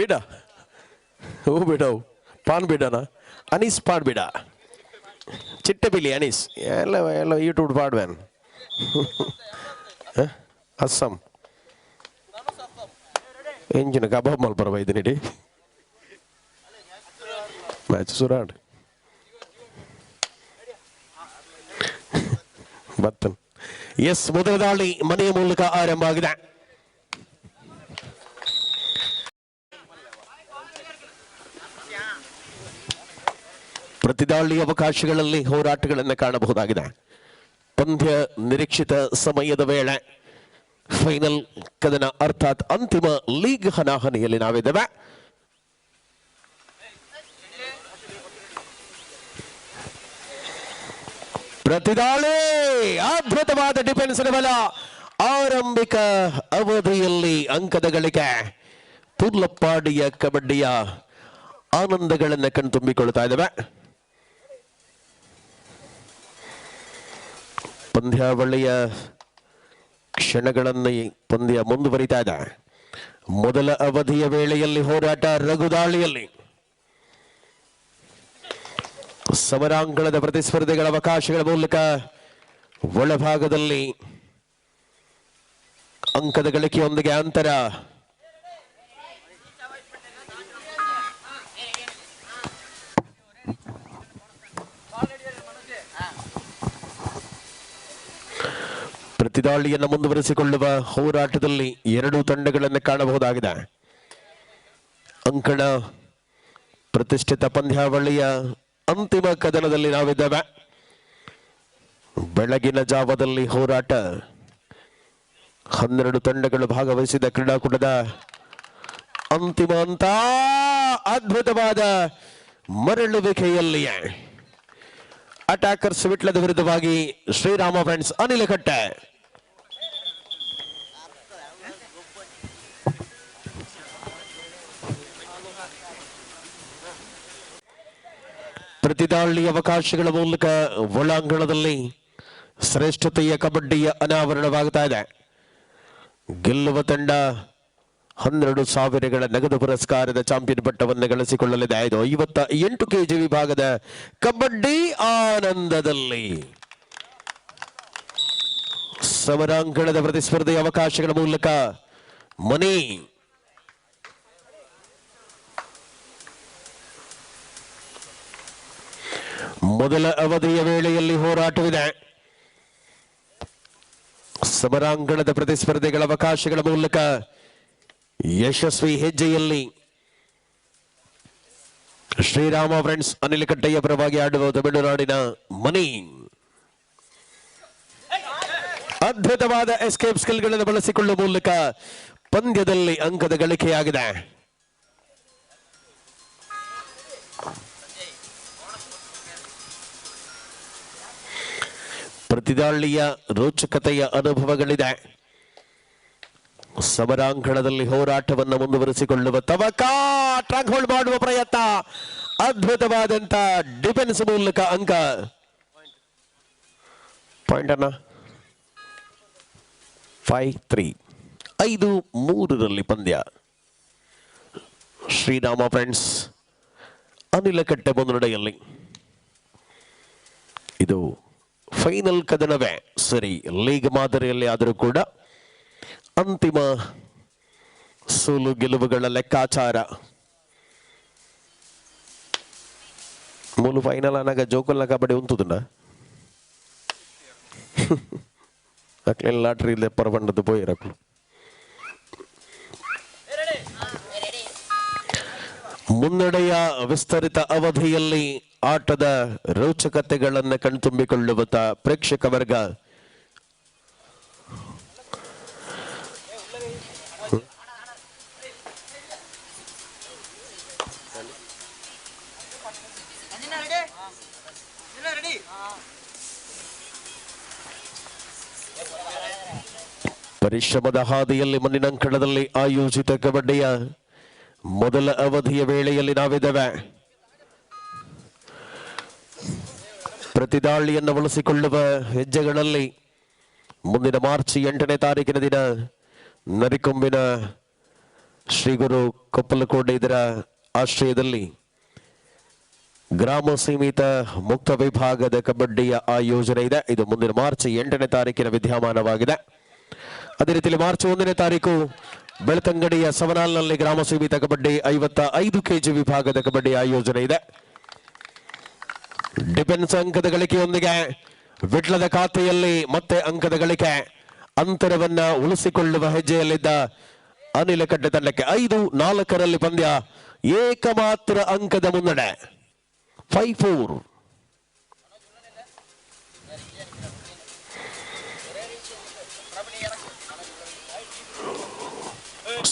बेटा ओ बेटा हो पान बेटा ना अनीस पान बेटा चिट्टे अनीस ಎಲ್ಲ ಯೂಟ್ಯೂಬ್ ಪಾಡ್ವೇನ್ ಅಸ್ಸಾಂ ಎಂಜಿನ ಕಬಾಬ್ ಮಲ್ಪರ ಬೈದಿನಿಡಿ ಮ್ಯಾಚ್ ಸುರಾಡ್ ಬತ್ತನ್ ಎಸ್ ಮೊದಲ ದಾಳಿ ಮನೆಯ ಮೂಲಕ ಆರಂಭ ಆಗಿದೆ ಪ್ರತಿದಾಳಿ ಅವಕಾಶಗಳಲ್ಲಿ ಹೋರಾಟಗಳನ್ನು ಕಾಣಬಹುದಾಗಿದೆ ಪಂದ್ಯ ನಿರೀಕ್ಷಿತ ಸಮಯದ ವೇಳೆ ಫೈನಲ್ ಕದನ ಅರ್ಥಾತ್ ಅಂತಿಮ ಲೀಗ್ ಹನಾಹನಿಯಲ್ಲಿ ನಾವಿದ್ದೇವೆ ಪ್ರತಿದಾಳಿ ಅದ್ಭುತವಾದ ಡಿಫೆನ್ಸ್ ಬಲ ಆರಂಭಿಕ ಅವಧಿಯಲ್ಲಿ ಅಂಕದ ಗಳಿಕೆ ಪುರ್ಲಪ್ಪಾಡಿಯ ಕಬಡ್ಡಿಯ ಆನಂದಗಳನ್ನು ಕಣ್ತುಂಬಿಕೊಳ್ತಾ ಇದ್ದೇವೆ ಪಂದ್ಯಾವಳಿಯ ಕ್ಷಣಗಳಲ್ಲಿ ಪಂದ್ಯ ಮುಂದುವರಿತಾ ಇದೆ ಮೊದಲ ಅವಧಿಯ ವೇಳೆಯಲ್ಲಿ ಹೋರಾಟ ರಘುದಾಳಿಯಲ್ಲಿ ಸಮರಾಂಗಣದ ಪ್ರತಿಸ್ಪರ್ಧಿಗಳ ಅವಕಾಶಗಳ ಮೂಲಕ ಒಳಭಾಗದಲ್ಲಿ ಅಂಕದ ಗಳಿಕೆಯೊಂದಿಗೆ ಅಂತರ ಪ್ರತಿದಾಳಿಯನ್ನು ಮುಂದುವರಿಸಿಕೊಳ್ಳುವ ಹೋರಾಟದಲ್ಲಿ ಎರಡೂ ತಂಡಗಳನ್ನು ಕಾಣಬಹುದಾಗಿದೆ ಅಂಕಣ ಪ್ರತಿಷ್ಠಿತ ಪಂದ್ಯಾವಳಿಯ ಅಂತಿಮ ಕದನದಲ್ಲಿ ನಾವಿದ್ದೇವೆ ಬೆಳಗಿನ ಜಾವದಲ್ಲಿ ಹೋರಾಟ 12 ತಂಡಗಳು ಭಾಗವಹಿಸಿದ ಕ್ರೀಡಾಕೂಟದ ಅಂತಿಮ ಹಂತ ಅದ್ಭುತವಾದ ಮರಳುವಿಕೆಯಲ್ಲಿಯೇ ಅಟ್ಯಾಕರ್ಸ್ ವಿಟ್ಲದ ವಿರುದ್ಧವಾಗಿ ಶ್ರೀರಾಮ ಫ್ರೆಂಡ್ಸ್ ಅನಿಲಕಟ್ಟೆ ಪ್ರತಿದಾಳಿ ಅವಕಾಶಗಳ ಮೂಲಕ ಒಳಾಂಗಣದಲ್ಲಿ ಶ್ರೇಷ್ಠತೆಯ ಕಬಡ್ಡಿಯ ಅನಾವರಣವಾಗುತ್ತಾ ಇದೆ ಗೆಲ್ಲುವ ತಂಡ 12,000 ನಗದು ಪುರಸ್ಕಾರದ ಚಾಂಪಿಯನ್ ಪಟ್ಟವನ್ನು ಗಳಿಸಿಕೊಳ್ಳಲಿದೆ 58 ಕೆಜಿ ವಿಭಾಗದ ಕಬಡ್ಡಿ ಆನಂದದಲ್ಲಿ ಸಮರಾಂಗಣದ ಪ್ರತಿಸ್ಪರ್ಧೆಯ ಅವಕಾಶಗಳ ಮೂಲಕ ಮನಿ ಮೊದಲ ಅವಧಿಯ ವೇಳೆಯಲ್ಲಿ ಹೋರಾಟವಿದೆ ಸಮರಾಂಗಣದ ಪ್ರತಿಸ್ಪರ್ಧಿಗಳ ಅವಕಾಶಗಳ ಮೂಲಕ ಯಶಸ್ವಿ ಹೆಜ್ಜೆಯಲ್ಲಿ ಶ್ರೀರಾಮ ಫ್ರೆಂಡ್ಸ್ ಅನಿಲಕಟ್ಟೆಯ ಪರವಾಗಿ ಆಡುವ ತಮಿಳುನಾಡಿನ ಮನಿ ಅದ್ಭುತವಾದ ಎಸ್ಕೇಪ್ ಸ್ಕಿಲ್ಗಳನ್ನು ಬಳಸಿಕೊಳ್ಳುವ ಮೂಲಕ ಪಂದ್ಯದಲ್ಲಿ ಅಂಕದ ಗಳಿಕೆಯಾಗಿದೆ ಪ್ರತಿದಾಳಿಯ ರೋಚಕತೆಯ ಅನುಭವಗಳಿದೆ ಸಮರಾಂಗಣದಲ್ಲಿ ಹೋರಾಟವನ್ನು ಮುಂದುವರಿಸಿಕೊಳ್ಳುವ ತವಕ ಟ್ರ್ಯಾಕ್ ಹೋಲ್ಡ್ ಮಾಡುವ ಪ್ರಯತ್ನ ಅದ್ಭುತವಾದಂತ ಡಿಫೆನ್ಸ್ ಮೂಲಕ ಅಂಕ ಪಾಯಿಂಟ್ ಅನ್ನ 5-3 5-3 ಪಂದ್ಯ ಶ್ರೀರಾಮ ಫ್ರೆಂಡ್ಸ್ ಅನಿಲಕಟ್ಟೆ ಮುನ್ನಡೆಯಲ್ಲಿ ಇದು ಫೈನಲ್ ಕದನವೇ ಸರಿ ಲೀಗ್ ಮಾದರಿಯಲ್ಲಿ ಆದರೂ ಕೂಡ ಅಂತಿಮ ಸೋಲು ಗೆಲುವುಗಳ ಲೆಕ್ಕಾಚಾರ ಮೂಲು ಫೈನಲ್ ಅನಾಗ ಜೋಕಲ್ನ ಕಬಡ್ಡಿ ಉಂಟುದನ್ನ ಅಕ್ಲೇನ್ ಲಾಟ್ರಿ ಇಲ್ಲೇ ಪರಬಂಡದ್ದು ಪೋಯಿರಕು ಮುನ್ನಡೆಯ ವಿಸ್ತರಿತ ಅವಧಿಯಲ್ಲಿ ಆಟದ ರೋಚಕತೆಗಳನ್ನು ಕಣ್ತುಂಬಿಕೊಳ್ಳುವ ಪ್ರೇಕ್ಷಕ ವರ್ಗ ಪರಿಶ್ರಮದ ಹಾದಿಯಲ್ಲಿ ಮಣ್ಣಿನಂಕಣದಲ್ಲಿ ಆಯೋಜಿತ ಕಬಡ್ಡಿಯ ಮೊದಲ ಅವಧಿಯ ವೇಳೆಯಲ್ಲಿ ನಾವಿದ್ದೇವೆ ಪ್ರತಿದಾಳಿಯನ್ನು ಬಳಸಿಕೊಳ್ಳುವ ಹೆಜ್ಜೆಗಳಲ್ಲಿ ಮುಂದಿನ ಮಾರ್ಚ್ 8ನೇ ತಾರೀಕಿನ ದಿನ ನರಿಕೊಂಬಿನ ಶ್ರೀ ಗುರು ಕೊಪ್ಪಲಕೋಟೆ ಇದರ ಆಶ್ರಯದಲ್ಲಿ ಗ್ರಾಮ ಸೀಮಿತ ಮುಕ್ತ ವಿಭಾಗದ ಕಬಡ್ಡಿಯ ಆಯೋಜನೆ ಇದೆ. ಇದು ಮುಂದಿನ ಮಾರ್ಚ್ 8ನೇ ತಾರೀಕಿನ ವಿದ್ಯಮಾನವಾಗಿದೆ. ಅದೇ ರೀತಿಯಲ್ಲಿ ಮಾರ್ಚ್ 1ನೇ ತಾರೀಕು ಬೆಳ್ತಂಗಡಿಯ ಸವನಾಲ್ನಲ್ಲಿ ಗ್ರಾಮ ಸೀಮಿತ ಕಬಡ್ಡಿ 55 ಕೆಜಿ ವಿಭಾಗದ ಕಬಡ್ಡಿ ಆಯೋಜನೆ ಇದೆ. ಡಿಫೆನ್ಸ್ ಅಂಕದ ಗಳಿಕೆಯೊಂದಿಗೆ ವಿಟ್ಲದ ಖಾತೆಯಲ್ಲಿ ಮತ್ತೆ ಅಂಕದ ಗಳಿಕೆ, ಅಂತರವನ್ನ ಉಳಿಸಿಕೊಳ್ಳುವ ಹೆಜ್ಜೆಯಲ್ಲಿದ್ದ ಅನಿಲಕಟ್ಟೆ ತಂಡಕ್ಕೆ 5-4ರಲ್ಲಿ ಪಂದ್ಯ, ಏಕಮಾತ್ರ ಅಂಕದ ಮುನ್ನಡೆ 5-4.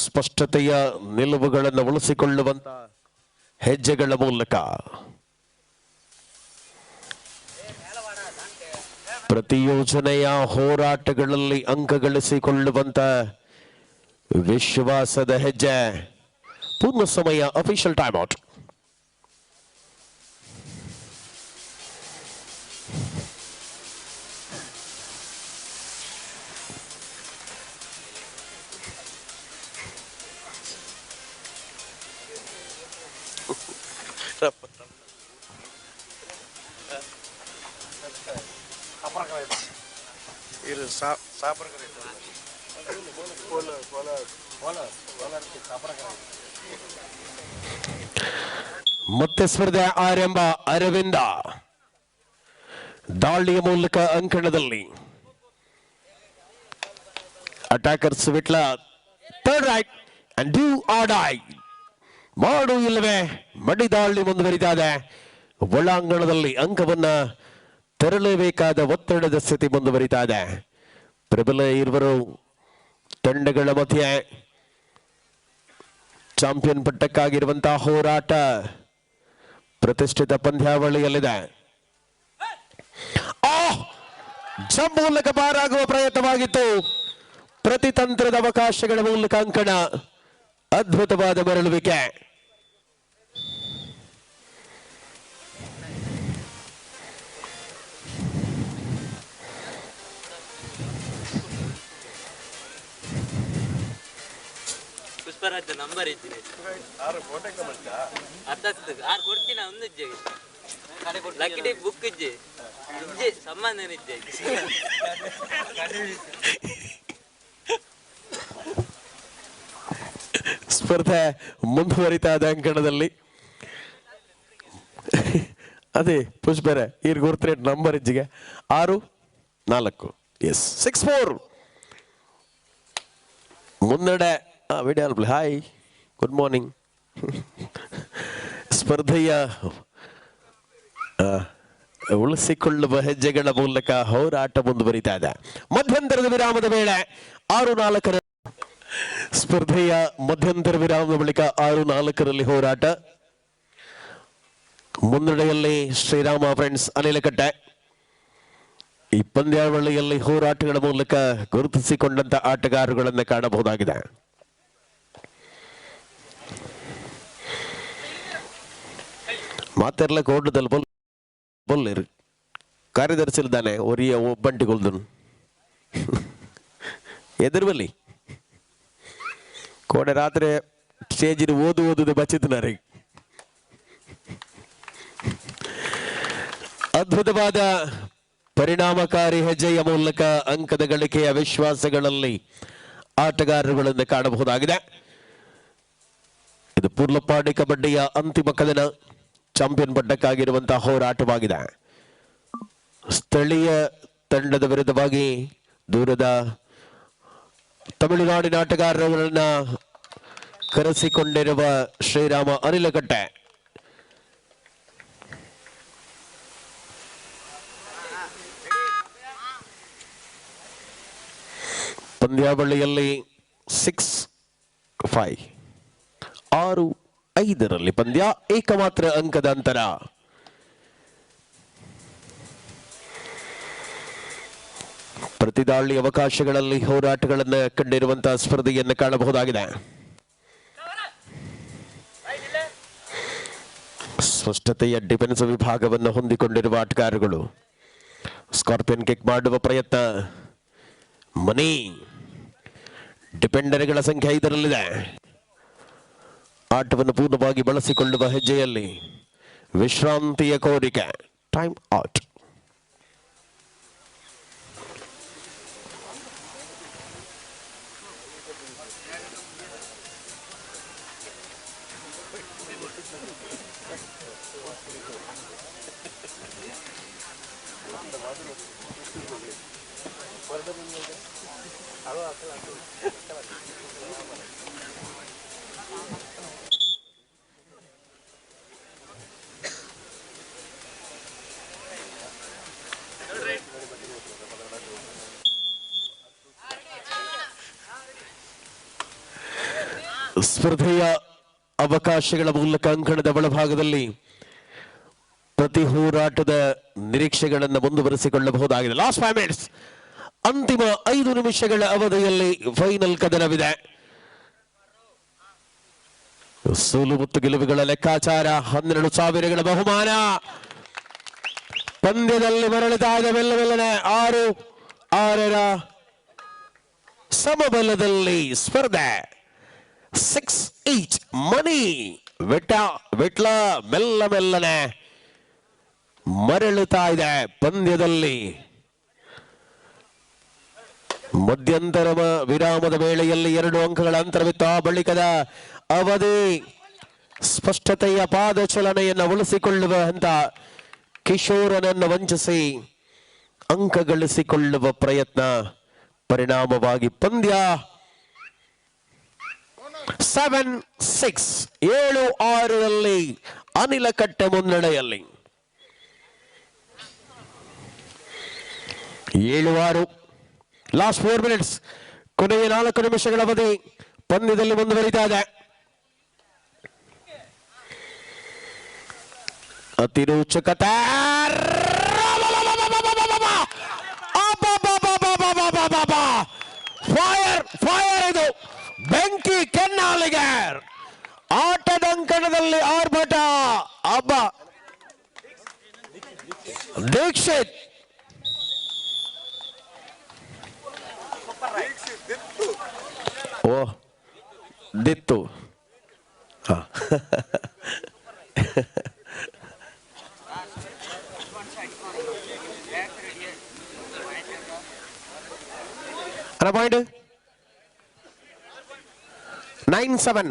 ಸ್ಪಷ್ಟತೆಯ ನಿಲುವುಗಳನ್ನು ಉಳಿಸಿಕೊಳ್ಳುವಂತ ಹೆಜ್ಜೆಗಳ ಮೂಲಕ ಪ್ರತಿ ಯೋಜನೆಯ ಹೋರಾಟಗಳಲ್ಲಿ ಅಂಕ ಗಳಿಸಿಕೊಳ್ಳುವಂತ ವಿಶ್ವಾಸದ ಹೆಜ್ಜೆ. ಪೂರ್ಣ ಸಮಯ ಅಫಿಷಿಯಲ್ ಟೈಮ್ ಔಟ್. ಮತ್ತೆ ಸ್ಪರ್ಧೆ ಆರಂಭ. ಅರವಿಂದ ದಾಳಿಯ ಮೂಲಕ ಅಂಕಣದಲ್ಲಿ. Attackers Vitla third raid and do or die. ಮಾಡು ಇಲ್ಲವೇ ಮಡಿ ದಾಳಿ ಮುಂದುವರಿತಾ ಇದೆ. ಒಳಾಂಗಣದಲ್ಲಿ ಅಂಕವನ್ನ ತರಲೇಬೇಕಾದ ಒತ್ತಡದ ಸ್ಥಿತಿ ಮುಂದುವರಿತಾ ಇದೆ. ಪ್ರಬಲ ಇರುವರು ತಂಡಗಳ ಮಧ್ಯೆ ಚಾಂಪಿಯನ್ ಪಟ್ಟಕ್ಕಾಗಿರುವಂತಹ ಹೋರಾಟ ಪ್ರತಿಷ್ಠಿತ ಪಂದ್ಯಾವಳಿಯಲ್ಲಿದೆ. ಜಂಪ್ ಮೂಲಕ ಪಾರಾಗುವ ಪ್ರಯತ್ನವಾಗಿತ್ತು. ಪ್ರತಿತಂತ್ರದ ಅವಕಾಶಗಳ ಮೂಲಕ ಅಂಕಣ. ಅದ್ಭುತವಾದ ಮರಳುವಿಕೆ. ಪುಷ್ಪರಾಜ್ ನಂಬರ್ ಇದ್ದೀನಿ ಆರು ಕೊಡ್ತೀನಿ. ಒಂದು ಲಕ್ಕಿ ಬುಕ್ ಇಜ್ಜೆ ಇಜ್ಜೆ ಸಂಬಂಧ ಇಜ್ಜೆ. ಸ್ಪರ್ಧೆ ಮುಂದುವರಿತಾ ಇದೆ ಅಂಕಣದಲ್ಲಿ. ಅದೇ ಪುಷ್ಪರೆ ಈಗ ಗುರ್ತ್ರೇಟ್ ನಂಬರ್ ಇಜ್ಜಿಗೆ 6-4. ಎಸ್ 6-4 ಮುನ್ನಡೆ. Video hi good morning. ಸ್ಪರ್ಧೆಯ ಉಳಿಸಿಕೊಳ್ಳುವ ಹೆಜ್ಜೆಗಳ ಮೂಲಕ ಹೋರಾಟ ಮುಂದುವರಿತಾ ಇದೆ. ಮಧ್ಯಂತರದ ವಿರಾಮದ ವೇಳೆ 6-4 ಸ್ಪರ್ಧೆಯ ಮಧ್ಯಂತರ ವಿರಾಮದ ಬಳಿಕ 6-4ರಲ್ಲಿ ಹೋರಾಟ. ಮುನ್ನಡೆಯಲ್ಲಿ ಶ್ರೀರಾಮ ಫ್ರೆಂಡ್ಸ್ ಅನಿಲಕಟ್ಟೆ. ಈ ಪಂದ್ಯಾವಳಿಯಲ್ಲಿ ಹೋರಾಟಗಳ ಮೂಲಕ ಗುರುತಿಸಿಕೊಂಡಂತ ಆಟಗಾರಗಳನ್ನು ಕಾಣಬಹುದಾಗಿದೆ. ಮಾತೆಲ್ಲ ಕೋಟದಲ್ಲಿ ಬೊಲ್ಲಿರು ಕಾರ್ಯದರ್ಶಿಲ್ದಾನೆ ಒರಿಯ ಒಬ್ಬಂಟಿಗೊಳ್ದನು ಎದುರುಬಲ್ಲಿ ಕೋಡೆ ರಾತ್ರಿ ಸ್ಟೇಜಿನ ಓದುವುದು ಬಚ್ಚಿದ್ನಾರಿ. ಅದ್ಭುತವಾದ ಪರಿಣಾಮಕಾರಿ ಹೆಜ್ಜೆಯ ಮೂಲಕ ಅಂಕದ ಗಳಿಕೆಯ ವಿಶ್ವಾಸಗಳಲ್ಲಿ ಆಟಗಾರರುಗಳನ್ನು ಕಾಣಬಹುದಾಗಿದೆ. ಇದು ಪೂರ್ಲಪಾಡಿ ಕಬಡ್ಡಿಯ ಅಂತಿಮ ಕದನ. ಚಾಂಪಿಯನ್ ಪಟ್ಟಕ್ಕಾಗಿರುವಂತಹ ಹೋರಾಟವಾಗಿದೆ. ಸ್ಥಳೀಯ ತಂಡದ ವಿರುದ್ಧವಾಗಿ ದೂರದ ತಮಿಳುನಾಡಿನ ಆಟಗಾರರನ್ನ ಕರೆಸಿಕೊಂಡಿರುವ ಶ್ರೀರಾಮ ಅನಿಲಕಟ್ಟೆ. ಪಂದ್ಯಾವಳಿಯಲ್ಲಿ 6-5 6-5ರಲ್ಲಿ ಪಂದ್ಯ, ಏಕಮಾತ್ರ ಅಂಕದ ಅಂತರ. ಪ್ರತಿದಾಳಿ ಅವಕಾಶಗಳಲ್ಲಿ ಹೋರಾಟಗಳನ್ನು ಕಂಡಿರುವಂತಹ ಸ್ಪರ್ಧೆಯನ್ನು ಕಾಣಬಹುದಾಗಿದೆ. ಸ್ಪಷ್ಟತೆಯ ಡಿಫೆನ್ಸ್ ವಿಭಾಗವನ್ನು ಹೊಂದಿಕೊಂಡಿರುವ ಆಟಗಾರಗಳು. ಸ್ಕಾರ್ಪಿಯನ್ ಕಿಕ್ ಮಾಡುವ ಪ್ರಯತ್ನ. ಮನಿ ಡಿಪೆಂಡರ್ಗಳ ಸಂಖ್ಯೆ 5ರಲ್ಲಿದೆ. ಆಟವನ್ನು ಪೂರ್ಣವಾಗಿ ಬಳಸಿಕೊಳ್ಳುವ ಹೆಜ್ಜೆಯಲ್ಲಿ ವಿಶ್ರಾಂತಿಯ ಕೋರಿಕೆ. Time out. ಸ್ಪರ್ಧೆಯ ಅವಕಾಶಗಳ ಮೂಲಕ ಅಂಕಣದ ಒಳಭಾಗದಲ್ಲಿ ಪ್ರತಿ ಹೋರಾಟದ ನಿರೀಕ್ಷೆಗಳನ್ನು ಮುಂದುವರಿಸಿಕೊಳ್ಳಬಹುದಾಗಿದೆ. ಲಾಸ್ಟ್ 5 ಮಿನಿಟ್ಸ್, ಅಂತಿಮ 5 ನಿಮಿಷಗಳ ಅವಧಿಯಲ್ಲಿ ಫೈನಲ್ ಕದನವಿದೆ. ಸೋಲು ಮತ್ತು ಗೆಲುವುಗಳ ಲೆಕ್ಕಾಚಾರ, 12,000ಗಳ ಬಹುಮಾನ. ಪಂದ್ಯದಲ್ಲಿ ಮರಳುತ್ತಾ ಇದೆ ಮೆಲ್ಲನೆ 6-6ರ ಸಮಬಲದಲ್ಲಿ ಸ್ಪರ್ಧೆ. 6 each ಮನಿ. ವಿಟ್ಲ ಮೆಲ್ಲನೆ ಮರಳುತ್ತಾ ಇದೆ ಪಂದ್ಯದಲ್ಲಿ. ಮಧ್ಯಂತರ ವಿರಾಮದ ವೇಳೆಯಲ್ಲಿ 2 ಅಂಕಗಳ ಅಂತರವಿತ್ತು. ಆ ಬಳಿಕದ ಅವಧಿ ಸ್ಪಷ್ಟತೆಯ ಪಾದಚಲನೆಯನ್ನು ಉಳಿಸಿಕೊಳ್ಳುವ ಹಂತ. ಕಿಶೋರನನ್ನು ವಂಚಿಸಿ ಅಂಕ ಗಳಿಸಿಕೊಳ್ಳುವ ಪ್ರಯತ್ನ. ಪರಿಣಾಮವಾಗಿ ಪಂದ್ಯ 7-6 7-6ರಲ್ಲಿ ಅನಿಲಕಟ್ಟೆ ಮುನ್ನಡೆಯಲ್ಲಿ. 7-6 ಲಾಸ್ಟ್ 4 ಮಿನಿಟ್ಸ್, ಕೊನೆಯ 4 ನಿಮಿಷಗಳ ಅವಧಿ ಪಂದ್ಯದಲ್ಲಿ ಮುಂದುವರಿತಾ ಇದೆ. ಅತಿ ರೋಚಕತೆ. ಫೈರ್ ಇದು ಬೆಂಕಿ ಕೆನ್ನಾಲಿಗೆ. ಆಟದಂಕಣದಲ್ಲಿ ಆರ್ಭಟ. ದೀಕ್ಷಿತ್ ದಿತ್ತು. Point 9-7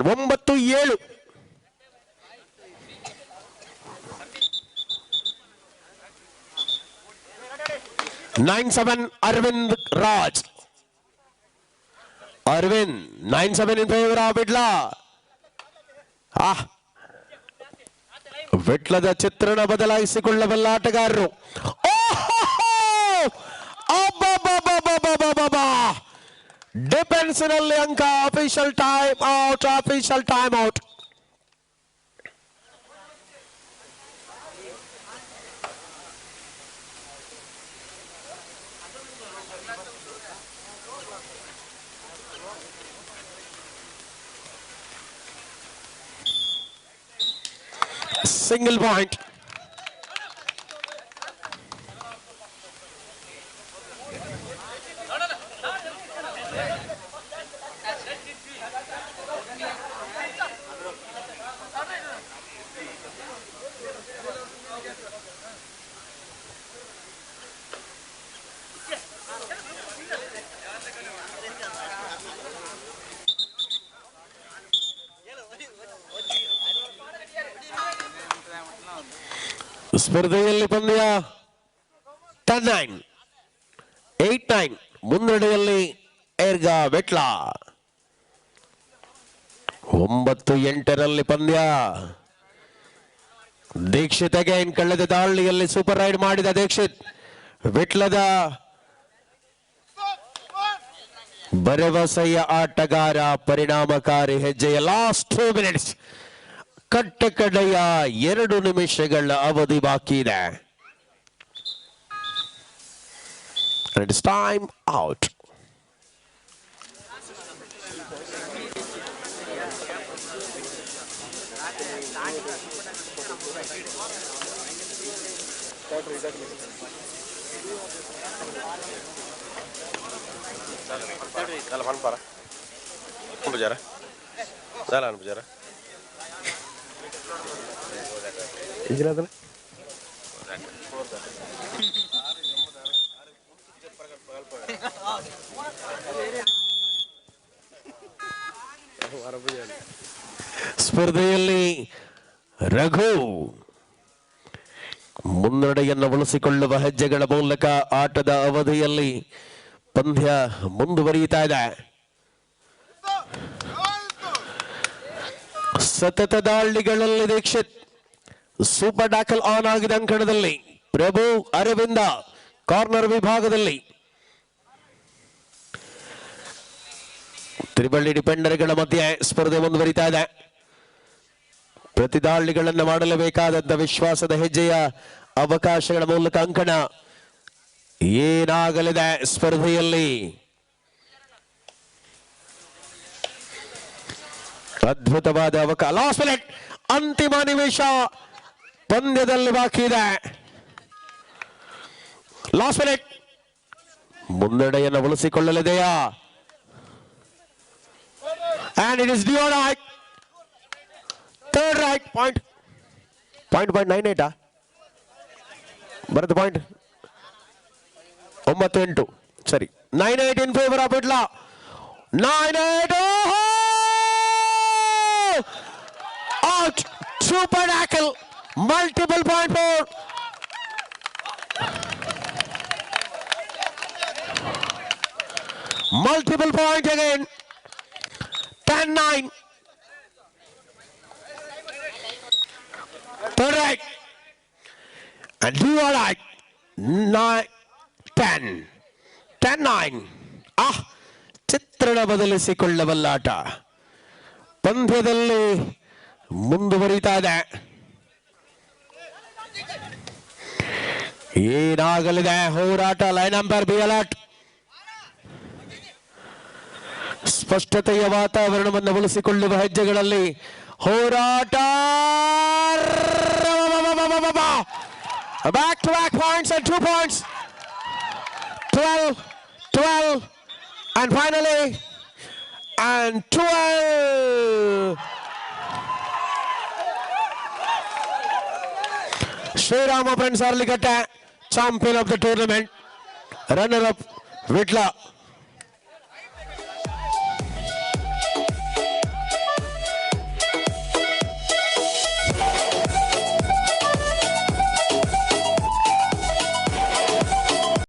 9-7. Arvind Raj. Arvind 9-7 in favor of Vitla. ವಿಟ್ಲದ ಚಿತ್ರಣ ಬದಲಾಯಿಸಿಕೊಳ್ಳಬಲ್ಲ ಆಟಗಾರರು. ಡಿಫೆನ್ಸ್ನಲ್ಲಿ ಅಂಕ. Official time out. Single point. ಸ್ಪರ್ಧೆಯಲ್ಲಿ ಪಂದ್ಯ 10-9 8-9 ಮುನ್ನಡೆಯಲ್ಲಿ ಏರ್ಗಾ ವಿಟ್ಲ. 9-8ರಲ್ಲಿ ಪಂದ್ಯ. ದೀಕ್ಷಿತ್ ಅಗೈನ್ ಕಳೆದ ದಾಳಿಯಲ್ಲಿ ಸೂಪರ್ ರೈಡ್ ಮಾಡಿದ ದೀಕ್ಷಿತ್. ವಿಟ್ಲದ ಭರವಸೆಯ ಆಟಗಾರ. ಪರಿಣಾಮಕಾರಿ ಹೆಜ್ಜೆಯ ಲಾಸ್ಟ್ 2 ಮಿನಿಟ್ಸ್. ಕಟ್ಟಕಡೆಯ 2 ನಿಮಿಷಗಳ ಅವಧಿ ಬಾಕಿ ಇದೆ. It is time out. Jalan para. Jalan. ಸ್ಪರ್ಧೆಯಲ್ಲಿ ರಘು ಮುನ್ನಡೆಯನ್ನು ಉಳಿಸಿಕೊಳ್ಳುವ ಹೆಜ್ಜೆಗಳ ಮೂಲಕ ಆಟದ ಅವಧಿಯಲ್ಲಿ ಪಂದ್ಯ ಮುಂದುವರಿಯುತ್ತಾ ಇದೆ. ಸತತ ದಾಳಿಗಳಲ್ಲಿ ದೀಕ್ಷಿತ್ ಸೂಪರ್ ಟ್ಯಾಕಲ್ ಆನ್ ಆಗಿದೆ ಅಂಕಣದಲ್ಲಿ. ಪ್ರಭು ಅರವಿಂದ ಕಾರ್ನರ್ ವಿಭಾಗದಲ್ಲಿ ತ್ರಿಬಳ್ಳಿ ಡಿಪೆಂಡರ್ಗಳ ಮಧ್ಯೆ ಸ್ಪರ್ಧೆ ಮುಂದುವರಿತಾ ಇದೆ. ಪ್ರತಿ ದಾಳಿಗಳನ್ನು ಮಾಡಲೇಬೇಕಾದಂತ ವಿಶ್ವಾಸದ ಹೆಜ್ಜೆಯ ಅವಕಾಶಗಳ ಮೂಲಕ ಅಂಕಣ ಏನಾಗಲಿದೆ ಸ್ಪರ್ಧೆಯಲ್ಲಿ. ಅದ್ಭುತವಾದ ಅವಕಾಶ. ಲಾಸ್ಟ್ ಮಿನಿಟ್ ಅಂತಿಮ ನಿಮಿಷ ಪಂದ್ಯದಲ್ಲಿ ಬಾಕಿ ಇದೆ. ಲಾಸ್ಟ್ ಮಿನಿಟ್ ಮುನ್ನಡೆಯನ್ನು ಉಳಿಸಿಕೊಳ್ಳಲಿದೆಯಾ? And it is due right. Third right point. 0.98 ಬರುತ್ತೆ ಪಾಯಿಂಟ್ 98 ಸರಿ. 98 in favor of Idla. 98 out. Super tackle. Multiple point for multiple point again. 10-9. Third right. And do all right. 9-10. 10-9. ಚಿತ್ರಣ ಬದಲಿಸಿಕೊಳ್ಳಬಲ್ಲ ಆಟ ಪಂದ್ಯದಲ್ಲಿ ಮುಂದುವರಿತಾ ಇದೆ. ಏನಾಗಲಿದೆ ಹೋರಾಟ? Line umpire be alert. ಸ್ಪಷ್ಟತೆಯ ವಾತಾವರಣವನ್ನು ಉಳಿಸಿಕೊಳ್ಳುವ ಹೆಜ್ಜೆಗಳಲ್ಲಿ ಹೋರಾಟ. Back to back points and 2 points. 12 and finally and 12. Sriram Friends Arlikette, champion of the tournament. Runner up Vidla.